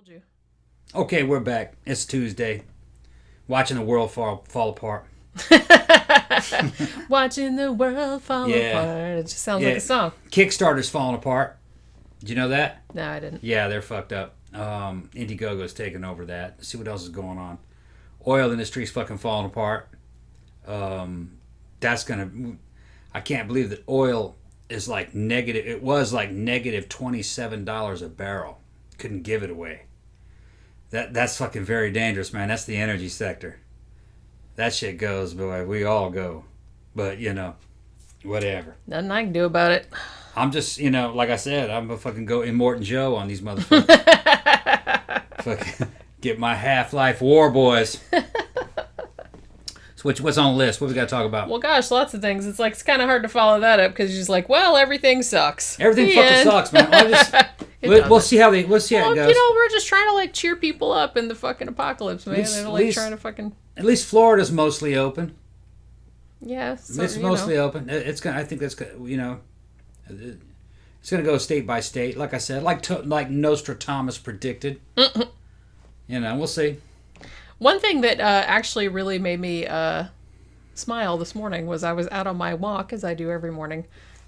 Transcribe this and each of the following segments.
Told you. Okay, we're back. It's Tuesday. Watching the world fall apart. Watching the world fall apart. It just sounds like a song. Kickstarter's falling apart. Did you know that? No, I didn't. Yeah, they're fucked up. Indiegogo's taking over that. Let's see what else is going on. Oil industry's fucking falling apart. That's gonna... I can't believe that oil is like negative... It was like negative $27 a barrel. Couldn't give it away. That's fucking very dangerous, man. That's the energy sector. That shit goes, boy. We all go. But, whatever. Nothing I can do about it. I'm just, like I said, I'm gonna fucking go Immortan Joe on these motherfuckers. Fucking get my Half-Life War boys. So what's on the list? What we got to talk about? Well, gosh, lots of things. It's like, it's kind of hard to follow that up because you're just like, well, everything sucks. Everything fucking sucks, man. We'll see how it goes. We're just trying to like cheer people up in the fucking apocalypse, man. They're like trying to fuking. At least Florida's mostly open. Yeah, it's mostly open. It's gonna. I think that's it's gonna go state by state. Like I said, like Nostradamus predicted. We'll see. One thing that actually really made me smile this morning was I was out on my walk, as I do every morning,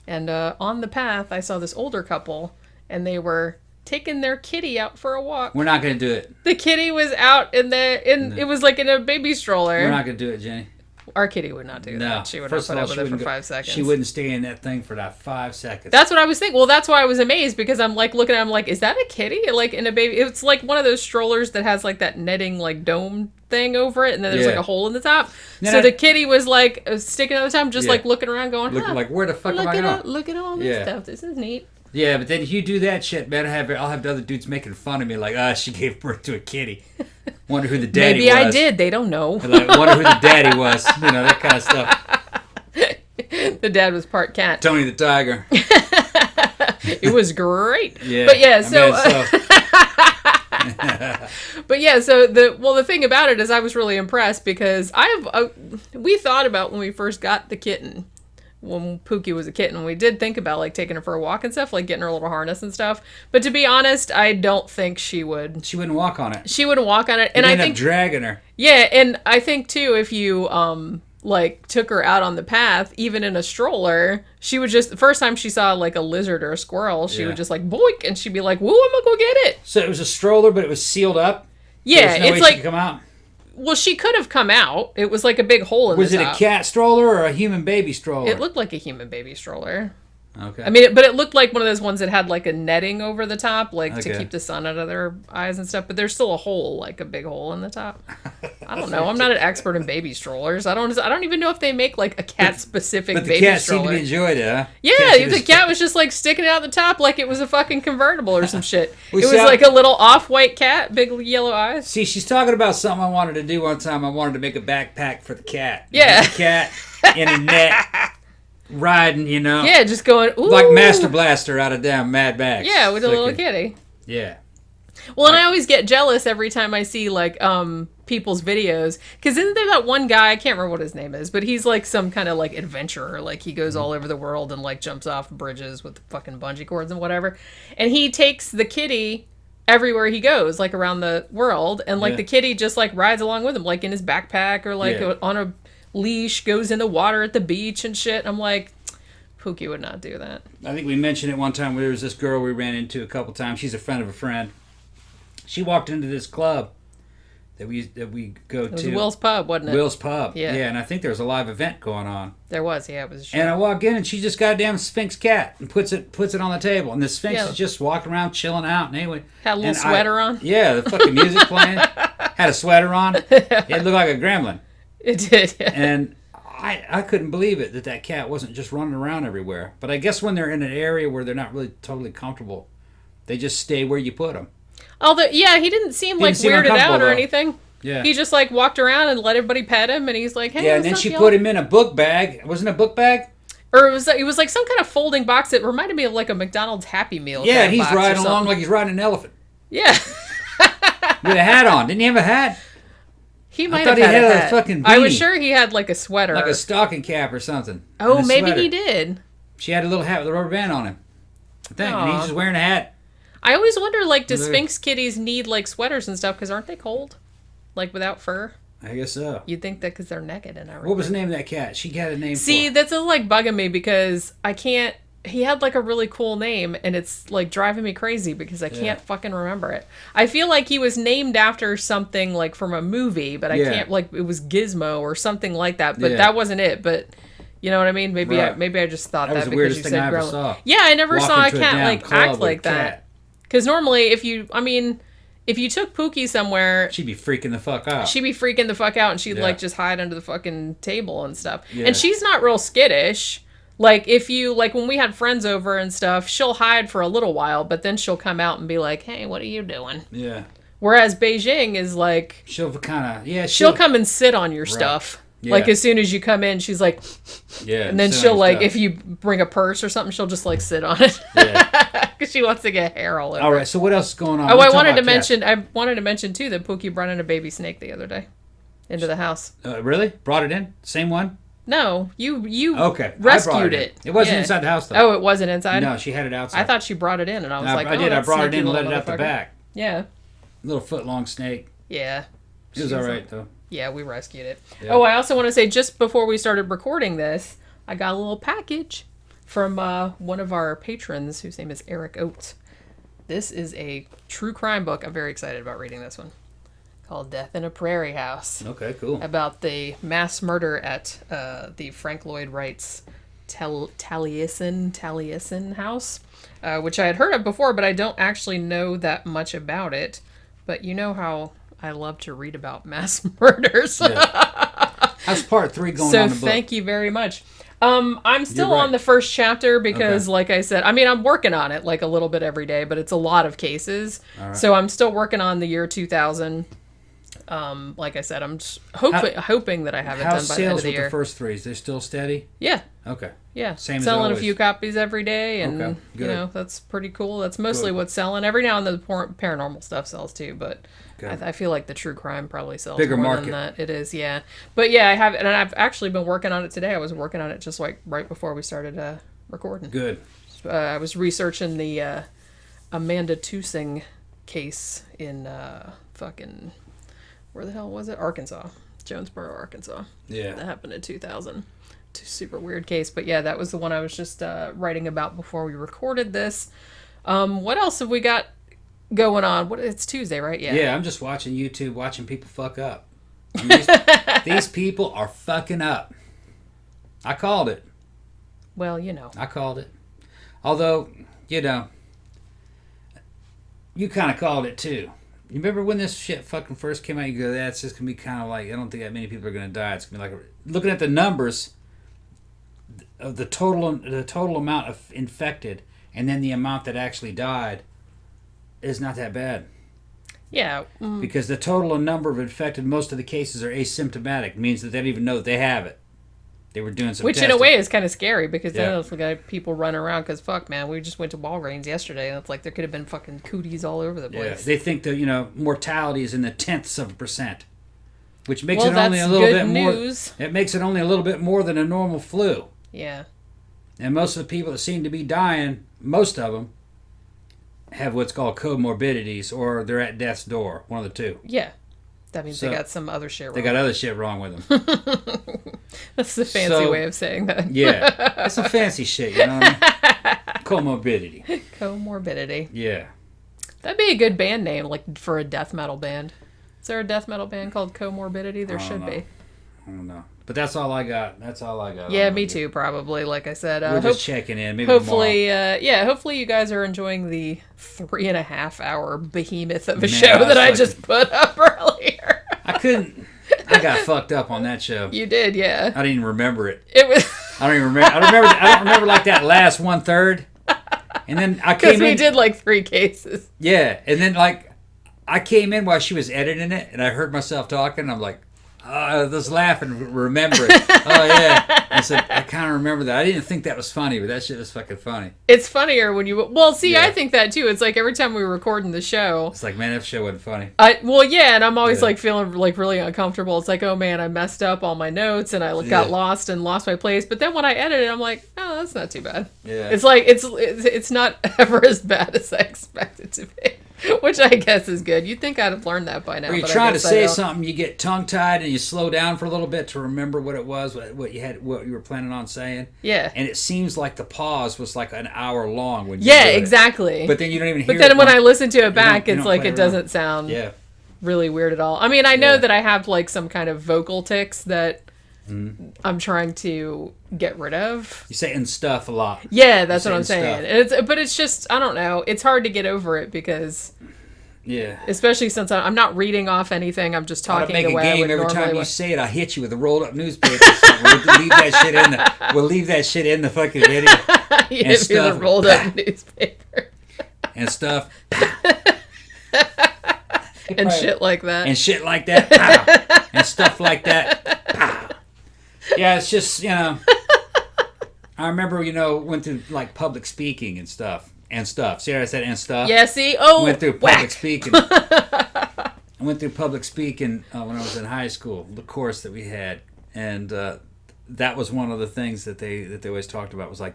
and on the path I saw this older couple. And they were taking their kitty out for a walk. We're not going to do it. The kitty was out it was like in a baby stroller. We're not going to do it, Jenny. Our kitty would not do that. She would not put up with it for 5 seconds. She wouldn't stay in that thing for that 5 seconds. That's what I was thinking. Well, that's why I was amazed, because I'm like looking at it, I'm like, is that a kitty? Like in a baby. It's like one of those strollers that has like that netting like dome thing over it, and then there's like a hole in the top. So the kitty was like sticking out the top, just like looking around going, looking like, where the fuck am I going? Look at all this stuff. This is neat. Yeah, but then if you do that shit, man, I'll have the other dudes making fun of me like, she gave birth to a kitty. Wonder who the daddy was. Maybe I did. They don't know. Like, wonder who the daddy was. That kind of stuff. The dad was part cat. Tony the Tiger. It was great. Yeah. But yeah, but yeah, so the thing about it is I was really impressed because we thought about when we first got the kitten. When Pooky was a kitten, we did think about like taking her for a walk and stuff, like getting her a little harness and stuff. But to be honest, I don't think she would. She wouldn't walk on it. She wouldn't walk on it, and I think dragging her. Yeah, and I think too, if you like took her out on the path, even in a stroller, she would just the first time she saw like a lizard or a squirrel, she would just like boink, and she'd be like, "Woo, I'm gonna go get it." So it was a stroller, but it was sealed up. Yeah, it's like she could come out. Well, she could have come out. It was like a big hole in the top. Was it a cat stroller or a human baby stroller? It looked like a human baby stroller. Okay. I mean, but it looked like one of those ones that had like a netting over the top, like to keep the sun out of their eyes and stuff. But there's still a hole, like a big hole in the top. I don't know. I'm not an expert in baby strollers. I don't even know if they make like a cat specific baby stroller. But the cat seemed to enjoy it, huh? Yeah, the cat was just like sticking out the top like it was a fucking convertible or some shit. It was like a little off-white cat, big yellow eyes. See, she's talking about something I wanted to do one time. I wanted to make a backpack for the cat. Yeah. The cat in a net. Riding, Yeah, just going, ooh. Like Master Blaster out of damn Mad Max. Yeah, with a little kitty. Yeah. Well, and I always get jealous every time I see, like, people's videos. Because isn't there that one guy, I can't remember what his name is, but he's, like, some kind of, like, adventurer. Like, he goes all over the world and, like, jumps off bridges with fucking bungee cords and whatever. And he takes the kitty everywhere he goes, like, around the world. And, like, the kitty just, like, rides along with him, like, in his backpack or, like, on a leash, goes in the water at the beach and shit. I'm like, Pooky would not do that. I think we mentioned it one time. There was this girl we ran into a couple times. She's a friend of a friend. She walked into this club that we go to. It was Will's Pub, wasn't it? Will's Pub. Yeah. Yeah, and I think there was a live event going on. There was, yeah. It was a show. And I walk in and she just got a damn Sphinx cat and puts it on the table. And the Sphinx is just walking around chilling out. And anyway, had a little sweater on. Yeah, the fucking music playing. Had a sweater on. It looked like a gremlin. It did, yeah. And I couldn't believe it that cat wasn't just running around everywhere. But I guess when they're in an area where they're not really totally comfortable, they just stay where you put them. Although, yeah, he didn't seem like weirded out or anything. Yeah. He just like walked around and let everybody pet him, and he's like, "Hey." Yeah, and then she put him in a book bag. Wasn't it a book bag? Or it was like some kind of folding box that reminded me of like a McDonald's Happy Meal. Yeah, and he's riding along like he's riding an elephant. Yeah. With a hat on. Didn't he have a hat? He might have had a hat. Fucking beanie. I was sure he had like a sweater. Like a stocking cap or something. Oh, maybe he did. She had a little hat with a rubber band on him. I think. And he's just wearing a hat. I always wonder, like, do They're- Sphinx kitties need, like, sweaters and stuff? Because aren't they cold? Like, without fur? I guess so. You'd think that because they're naked and everything. What was the name of that cat? She got a name See, for that's like bugging me because I can't. He had like a really cool name, and it's like driving me crazy because I can't fucking remember it. I feel like he was named after something like from a movie, but I can't. Like it was Gizmo or something like that, but that wasn't it. But you know what I mean? Maybe I just thought that was the because weirdest you thing said I ever growing. saw. Yeah, I never Walk saw a into a cat damn like club act with like a that. cat. Because normally, if you took Pooky somewhere, She'd be freaking the fuck out. she'd be freaking the fuck out, and she'd like just hide under the fucking table and stuff. Yeah. And she's not real skittish. Like if you like when we had friends over and stuff, she'll hide for a little while, but then she'll come out and be like, "Hey, what are you doing?" Yeah. Whereas Beijing is like She'll kind of she'll come and sit on your stuff. Yeah. Like as soon as you come in, she's like, and then she'll like if you bring a purse or something, she'll just like sit on it. Yeah. Because she wants to get hair all over. All right. So what else is going on? Oh, We're I talking wanted to about cats. mention too that Pooky brought in a baby snake the other day into the house. Really? Brought it in? Same one? No, you Okay. rescued it. It wasn't Yeah. inside the house though. Oh, it wasn't inside? No, she had it outside. I thought she brought it in, and I was like, I did. I that's brought it sneaky in and let little it out the motherfucker. back. Yeah. Little foot long snake. Yeah. It was all right though. Yeah, we rescued it. Yeah. Oh, I also want to say, just before we started recording this, I got a little package from one of our patrons, whose name is Eric Oates. This is a true crime book. I'm very excited about reading this one. Called Death in a Prairie House. Okay, cool. About the mass murder at the Frank Lloyd Wright's Taliesin house, which I had heard of before, but I don't actually know that much about it. But you know how I love to read about mass murders. Yeah. How's part 3 going So on the book? thank you very much. I'm still You're right. on the first chapter because, Okay. like I said, I mean, I'm working on it like a little bit every day, but it's a lot of cases. All right. So I'm still working on the year 2000. Like I said, I'm just hoping that I have it done by How's the end sales of the with year. the first 3? Is they still steady? Yeah. Okay. Yeah, Same as selling a always. few copies every day, and Okay, you good. know that's pretty cool. That's mostly Good. what's selling. Every now and then the paranormal stuff sells too, but Good. I feel like the true crime probably sells Bigger more market. than that. It is, yeah. But yeah, I have, and I've actually been working on it today. I was working on it just like right before we started recording. Good. I was researching the Amanda Tusing case in fucking where the hell was it? Arkansas, Jonesboro, Arkansas. Yeah. That happened in 2000. Super weird case, but yeah, that was the one I was just writing about before we recorded this. What else have we got going on? It's Tuesday, right? Yeah, I'm just watching YouTube, watching people fuck up. And these people are fucking up. I called it. Well, you know. I called it. Although, you know, you kind of called it too. You remember when this shit fucking first came out? You go, that's just gonna be kind of like, I don't think that many people are gonna die. It's gonna be like looking at the numbers of the total amount of infected, and then the amount that actually died is not that bad. Yeah. Because the total number of infected, most of the cases are asymptomatic, means that they don't even know that they have it. They were doing some Which testing. in a way is kind of scary because then Yeah. it's like people running around because fuck man, we just went to Walgreens yesterday and it's like there could have been fucking cooties all over the Yeah, place. they think the mortality is in the 10%, which makes Well, it only that's a little good bit more. news. It makes it only a little bit more than a normal flu. Yeah. And most of the people that seem to be dying, most of them, have what's called comorbidities, or they're at death's door. One of the two. Yeah. That means So, they got some other shit wrong. They got other shit wrong with them. That's the fancy way of saying that. Yeah, that's some fancy shit. You know what I mean? Comorbidity. Comorbidity. Yeah. That'd be a good band name, like for a death metal band. Is there a death metal band called Comorbidity? There should be. I don't know. But that's all I got. That's all I got. Yeah, me too, probably. Like I said, We're just checking in. Maybe hopefully, hopefully you guys are enjoying the 3.5 hour behemoth of a Man, show that I fucking- just put up earlier. I couldn't. I got fucked up on that show. You did, yeah. I didn't even remember it. It was I don't even remember. I don't remember like that last 1/3. And then I came because in. we did like 3 cases. Yeah, and then like I came in while she was editing it, and I heard myself talking. And I'm like, Just laugh and remember it. Oh, yeah. I said, I kind of remember that. I didn't think that was funny, but that shit was fucking funny. It's funnier when you... Well, see, yeah. I think that, too. It's like every time we were recording the show... It's like, man, that show wasn't funny. Well, yeah, and I'm always, like, feeling, like, really uncomfortable. It's like, oh, man, I messed up all my notes, and I got lost and lost my place. But then when I edit it, I'm like, oh, that's not too bad. Yeah. It's like, it's not ever as bad as I expect it to be. Which I guess is good. You'd think I'd have learned that by now. Or you're trying to say something, you get tongue-tied, and you slow down for a little bit to remember what it was, what you were planning on saying. Yeah. And it seems like the pause was like an hour long when you did exactly. But then you don't even hear it. But then when I listen to it back, it's like it doesn't sound really weird at all. I mean, I know that I have like some kind of vocal tics that I'm trying to get rid of. You say "and stuff" a lot. Yeah, that's what I'm saying. And it's just, I don't know. It's hard to get over it because, especially since I'm not reading off anything. I'm just talking the way I would normally. Every time you say it, I'll hit you with a rolled up newspaper. We'll leave that shit in the. We'll leave that shit in the fucking video. You hit me with a rolled up newspaper. And stuff. And shit like that. And shit like that. Pow. And stuff like that. Pow. Yeah, it's just, I remember, went through, like, public speaking and stuff. See how I said and stuff? Yeah, see? Oh, went through public speaking. I went through public speaking when I was in high school, the course that we had. And that was one of the things that they always talked about was, like,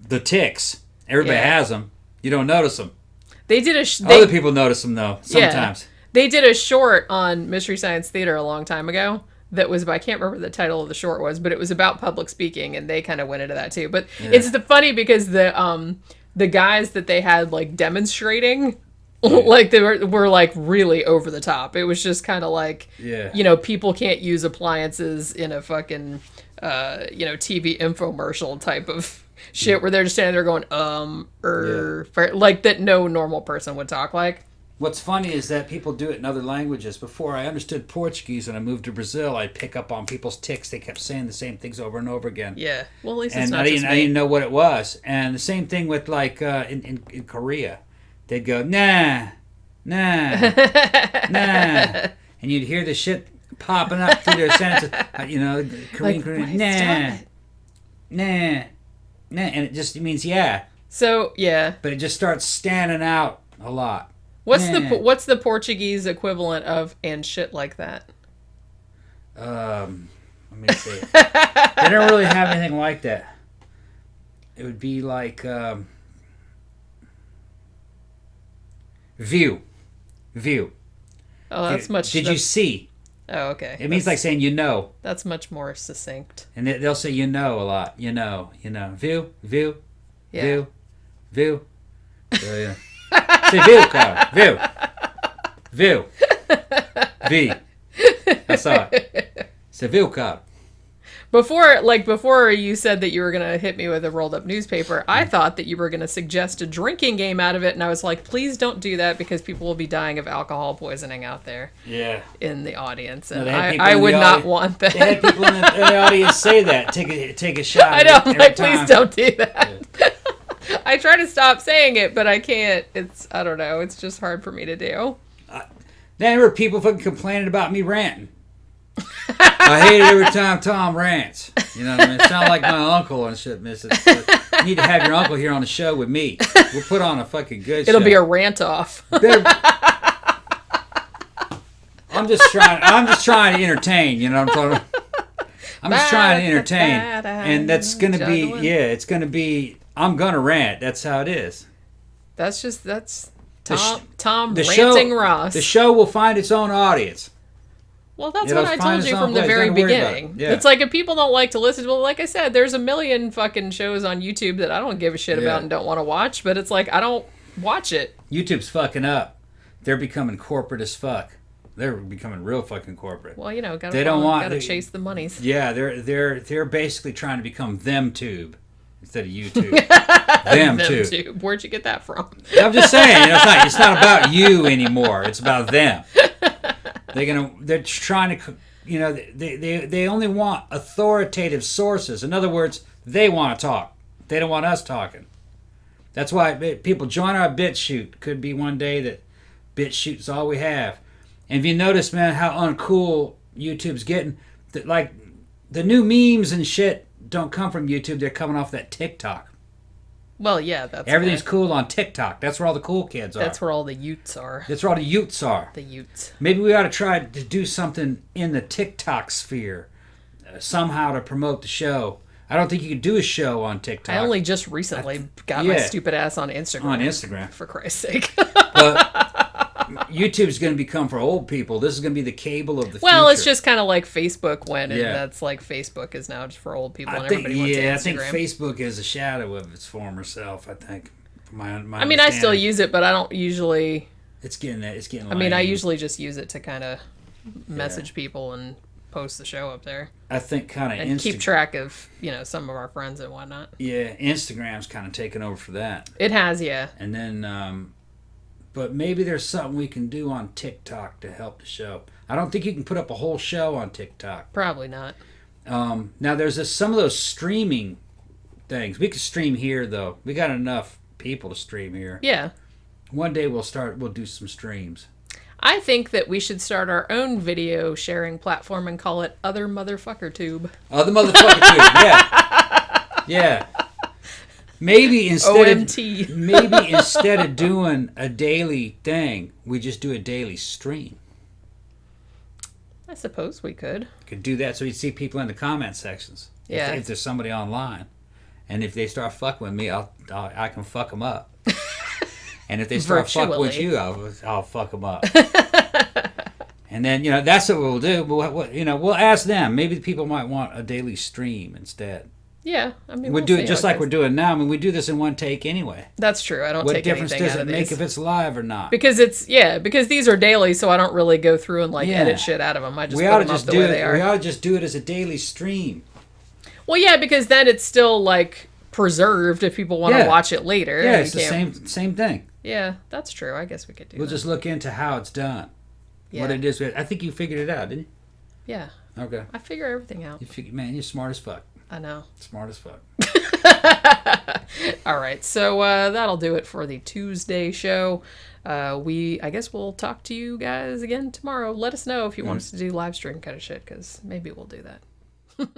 the tics. Everybody has them. You don't notice them. They did Other people notice them, though, sometimes. Yeah. They did a short on Mystery Science Theater a long time ago. That was, I can't remember the title of the short was, but it was about public speaking, and they kind of went into that too. But it's funny because the guys that they had like demonstrating, like they were like really over the top. It was just kind of like, people can't use appliances in a fucking, TV infomercial type of shit where they're just standing there going, like that no normal person would talk like. What's funny is that people do it in other languages. Before I understood Portuguese and I moved to Brazil, I'd pick up on people's tics. They kept saying the same things over and over again. Yeah. Well, at least it's not I didn't know what it was. And the same thing with, like, in Korea. They'd go, nah, nah, nah. And you'd hear the shit popping up through their sentences. Korean, nah, nah, nah. And it means yeah. So, yeah. But it just starts standing out a lot. What's the Portuguese equivalent of "and shit like that"? Let me see. They don't really have anything like that. It would be like view. Oh, that's much. Did you see? Oh, okay. It means like saying you know. That's much more succinct. And they'll say you know a lot. You know. View. Yeah. View. So, yeah. Say view, cara. View. V. I saw it. Say view, cara. Before you said that you were going to hit me with a rolled up newspaper, I thought that you were going to suggest a drinking game out of it, and I was like, please don't do that because people will be dying of alcohol poisoning out there. Yeah. In the audience, and I would not want that. They had people in the audience say that. Take a shot. I know. I'm like, please don't do that. Yeah. I try to stop saying it, but I can't. I don't know. It's just hard for me to do. Then there were people fucking complaining about me ranting. I hate it every time Tom rants. You know what I mean? It sounds like my uncle and shit, miss it. You need to have your uncle here on the show with me. We'll put on a fucking good show. It'll be a rant off. I'm just trying to entertain, you know what I'm talking about? I'm just trying to entertain. And that's going to be, it's going to be, I'm going to rant. That's how it is. That's Tom ranting Ross. The show will find its own audience. Well, that's what I told you from the very beginning. Yeah. It's like if people don't like to listen, well, like I said, there's a million fucking shows on YouTube that I don't give a shit about and don't want to watch, but it's like I don't watch it. YouTube's fucking up. They're becoming corporate as fuck. They're becoming real fucking corporate. Well, gotta chase the monies. Yeah, they're basically trying to become them tube instead of YouTube. them tube. Where'd you get that from? I'm just saying, it's not about you anymore. It's about them. They're trying to, they only want authoritative sources. In other words, they want to talk. They don't want us talking. That's why people join our BitChute. Could be one day that BitChute's all we have. And if you notice, man, how uncool YouTube's getting. Like, the new memes and shit don't come from YouTube. They're coming off that TikTok. Well, yeah, that's everything's cool on TikTok. That's where all the cool kids are. That's where all the Utes are. That's where all the Utes are. The Utes. Maybe we ought to try to do something in the TikTok sphere somehow to promote the show. I don't think you could do a show on TikTok. I only just recently got my stupid ass on Instagram. On Instagram. For Christ's sake. But YouTube's going to become for old people. This is going to be the cable of the future. Well, it's just kind of like Facebook when that's like Facebook is now just for old people and everybody wants Instagram. I think Facebook is a shadow of its former self, I think. I mean, I still use it, but I don't usually... It's getting lame. I mean, I usually just use it to kind of message people and post the show up there. I think kind of and keep track of, some of our friends and whatnot. Yeah, Instagram's kind of taken over for that. It has, yeah. And then, but maybe there's something we can do on TikTok to help the show. I don't think you can put up a whole show on TikTok. Probably not. Now, there's some of those streaming things. We could stream here, though. We got enough people to stream here. Yeah. One day we'll do some streams. I think that we should start our own video sharing platform and call it Other Motherfucker Tube. Other Motherfucker Tube, yeah. Yeah. Maybe instead of doing a daily thing, we just do a daily stream. I suppose we could. Could do that so you'd see people in the comment sections. Yeah. If there's somebody online. And if they start fucking with me, I can fuck them up. And if they start fucking with you, I'll fuck them up. And then, that's what we'll do. We'll ask them. Maybe people might want a daily stream instead. Yeah, I mean, we'll do it just like we're doing now. I mean, we do this in one take anyway. That's true. I don't take anything out of these. What difference does it make if it's live or not? Because because these are daily, so I don't really go through and edit shit out of them. I just put them up the way they are. We ought to just do it as a daily stream. Well, yeah, because then it's still preserved if people want to watch it later. Yeah, it's the same thing. Yeah, that's true. I guess we could do that. We'll just look into how it's done. Yeah. What it is. I think you figured it out, didn't you? Yeah. Okay. I figure everything out. Man, you're smart as fuck. I know. Smart as fuck. All right, so that'll do it for the Tuesday show. I guess we'll talk to you guys again tomorrow. Let us know if you want us to do live stream kind of shit, because maybe we'll do that.